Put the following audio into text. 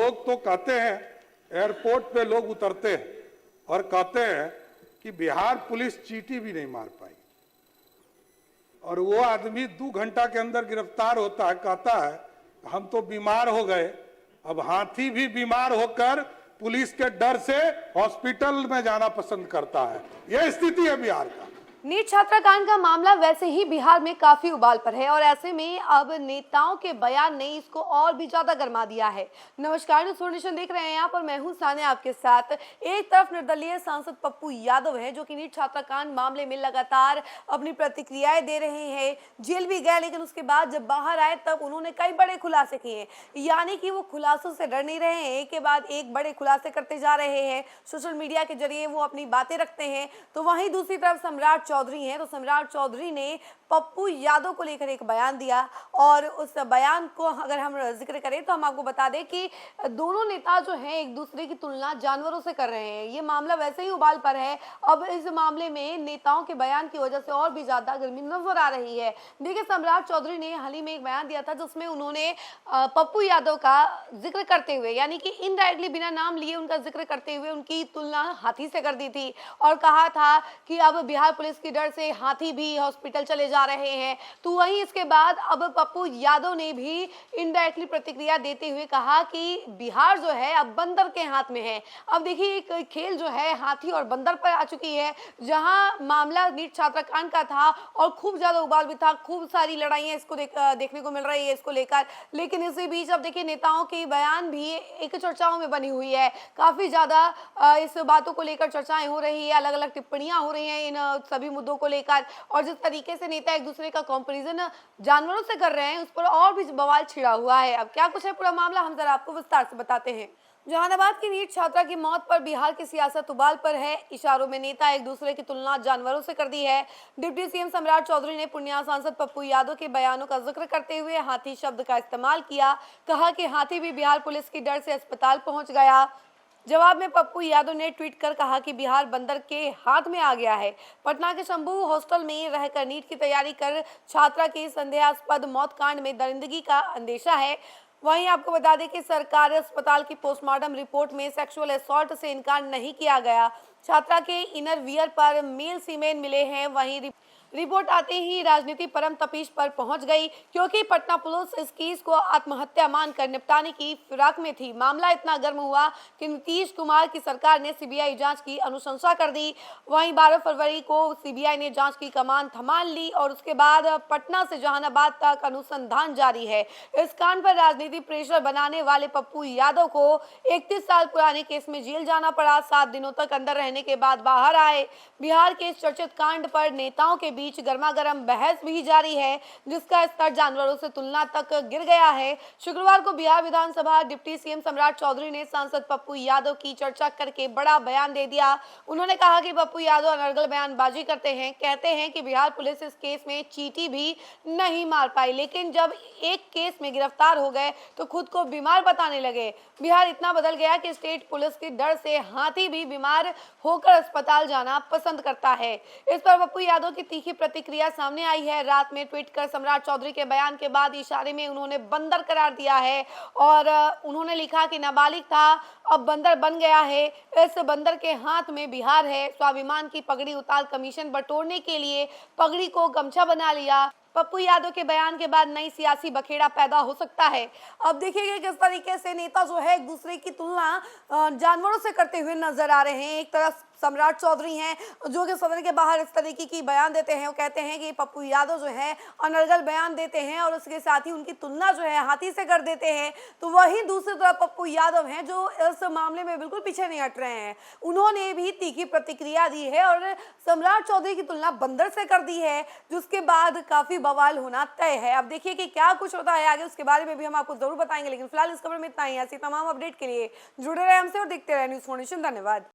लोग तो कहते हैं, एयरपोर्ट पे लोग उतरते हैं और कहते हैं कि बिहार पुलिस चींटी भी नहीं मार पाई, और वो आदमी 2 घंटा के अंदर गिरफ्तार होता है, कहता है हम तो बीमार हो गए। अब हाथी भी बीमार होकर पुलिस के डर से हॉस्पिटल में जाना पसंद करता है। यह स्थिति है बिहार का। नीट छात्राकांड का मामला वैसे ही बिहार में काफी उबाल पर है और ऐसे में अब नेताओं के बयान ने इसको और भी ज्यादा गर्मा दिया है। नमस्कार, न्यूज़ नेशन देख रहे हैं यहाँ पर मैं हूँ सानिया आपके साथ। एक तरफ निर्दलीय सांसद पप्पू यादव हैं जो कि नीट छात्राकांड मामले में लगातार अपनी प्रतिक्रियाएं दे रहे हैं। जेल भी गए, लेकिन उसके बाद जब बाहर आए तब उन्होंने कई बड़े खुलासे किए, यानी कि वो खुलासों से डर नहीं रहे हैं, एक के बाद एक बड़े खुलासे करते जा रहे हैं। सोशल मीडिया के जरिए वो अपनी बातें रखते हैं। तो वहीं दूसरी तरफ सम्राट चौधरी हैं, तो सम्राट चौधरी ने पप्पू यादव को लेकर एक बयान दिया और उस बयान को अगर हम जिक्र करें तो हम आपको बता दें कि दोनों नेता जो हैं एक दूसरे की तुलना जानवरों से कर रहे हैं। ये मामला वैसे ही उबाल पर है। अब इस मामले में नेताओं के बयान की वजह से और भी ज्यादा गर्मी नजर आ रही है। देखिए, सम्राट चौधरी ने हाल ही में एक बयान दिया था जिसमें उन्होंने पप्पू यादव का जिक्र करते हुए, यानी कि इनडायरेक्टली बिना नाम लिए उनका जिक्र करते हुए उनकी तुलना हाथी से कर दी थी और कहा था कि अब बिहार पुलिस की डर से हाथी भी हॉस्पिटल चले जा रहे हैं। तो वहीं इसके बाद अब पप्पू यादव ने भी इनडायरेक्टली प्रतिक्रिया देते हुए कहा कि बिहार जो है अब बंदर के हाथ में है। अब देखिए, एक खेल जो है हाथी और बंदर पर आ चुकी है। जहां मामला नीट छात्राकांड का था और खूब ज्यादा उबाल भी था, खूब सारी लड़ाइयां इसको देखने को मिल रही है इसको लेकर, लेकिन इसी बीच अब देखिए नेताओं के बयान भी एक चर्चाओं में बनी हुई है। काफी ज्यादा इस बातों को लेकर चर्चाएं हो रही है, अलग अलग टिप्पणियां हो रही हैं इन सभी मुद्दों को लेकर, और जिस तरीके से नेता एक दूसरे का कंपैरिजन जानवरों से कर रहे हैं उस पर और भी बवाल छिड़ा हुआ है। अब क्या कुछ है पूरा मामला, हम जरा आपको विस्तार से बताते हैं। जहानाबाद की नीट छात्रा की मौत पर बिहार की सियासत उबाल पर है। इशारों में नेता एक दूसरे की तुलना जानवरों से कर दी है। डिप्टी सीएम सम्राट चौधरी ने पूर्णिया सांसद पप्पू यादव के बयानों का जिक्र करते हुए हाथी शब्द का इस्तेमाल किया। कहा कि हाथी भी बिहार पुलिस की डर से अस्पताल पहुंच गया। जवाब में पप्पू यादव ने ट्वीट कर कहा कि बिहार बंदर के हाथ में आ गया है। पटना के शंभू हॉस्टल में रहकर नीट की तैयारी कर छात्रा की संदेहास्पद मौत कांड में दरिंदगी का अंदेशा है। वहीं आपको बता दें कि सरकारी अस्पताल की पोस्टमार्टम रिपोर्ट में सेक्सुअल असॉल्ट से इनकार नहीं किया गया। छात्रा के इनर वियर पर मेल सीमेन मिले हैं। वहीं रिपोर्ट आते ही राजनीति परम तपीश पर पहुंच गई, क्योंकि पटना पुलिस इस केस को आत्महत्या मानकर निपटाने की फिराक में थी। मामला इतना गर्म हुआ कि नीतीश कुमार की सरकार ने सीबीआई जांच की अनुशंसा कर दी। वहीं 12 फरवरी को सीबीआई ने जांच की कमान थमा ली और उसके बाद पटना से जहानाबाद तक अनुसंधान जारी है। इस कांड पर राजनीति प्रेशर बनाने वाले पप्पू यादव को 31 साल पुराने केस में जेल जाना पड़ा। 7 दिनों तक अंदर रहने के बाद बाहर आए। बिहार के इस चर्चित कांड पर नेताओं के बीच गर्मागरम बहस भी जारी है, जिसका स्तर जानवरों से तुलना तक गिर गया है। शुक्रवार को बिहार विधानसभा डिप्टी सीएम सम्राट चौधरी ने सांसद पप्पू यादव की चर्चा करके बड़ा बयान दे दिया। उन्होंने कहा कि पप्पू यादव अनर्गल बयानबाजी करते हैं, कहते हैं कि बिहार पुलिस इस केस में चींटी भी नहीं मार पाई, लेकिन जब एक केस में गिरफ्तार हो गए तो खुद को बीमार बताने लगे। बिहार इतना बदल गया कि स्टेट पुलिस के डर से हाथी भी बीमार होकर अस्पताल जाना पसंद करता है। इस पर पप्पू यादव की तीखी प्रतिक्रिया सामने आई है। रात में ट्वीट कर सम्राट चौधरी के बयान के बाद इशारे में उन्होंने बंदर करार दिया है और उन्होंने लिखा कि नाबालिग था, अब बंदर बन गया है। इस बंदर के हाथ में बिहार है। स्वाभिमान की पगड़ी उतार कमीशन बटोरने के लिए पगड़ी को गमछा बना लिया। पप्पू यादव के बयान के बाद नई सियासी बखेड़ा पैदा हो सकता है। अब देखिएगा किस तरीके से नेता जो है एक दूसरे की तुलना जानवरों से करते हुए नजर आ रहे हैं। एक तरफ सम्राट चौधरी हैं जो कि सदन के बाहर इस तरीके की बयान देते हैं। वो कहते हैं कि पप्पू यादव जो है अनर्गल बयान देते हैं और उसके साथ ही उनकी तुलना जो है हाथी से कर देते हैं। तो वहीं दूसरी तरफ पप्पू यादव हैं जो इस मामले में बिल्कुल पीछे नहीं हट रहे हैं। उन्होंने भी तीखी प्रतिक्रिया दी है और सम्राट चौधरी की तुलना बंदर से कर दी है, जिसके बाद काफी बवाल होना तय है। अब देखिए कि क्या कुछ होता है आगे, उसके बारे में भी हम आपको जरूर बताएंगे, लेकिन फिलहाल इस खबर में इतना ही। ऐसी तमाम अपडेट के लिए जुड़े रहे हमसे और देखते रहे न्यूज़ नेशन। धन्यवाद।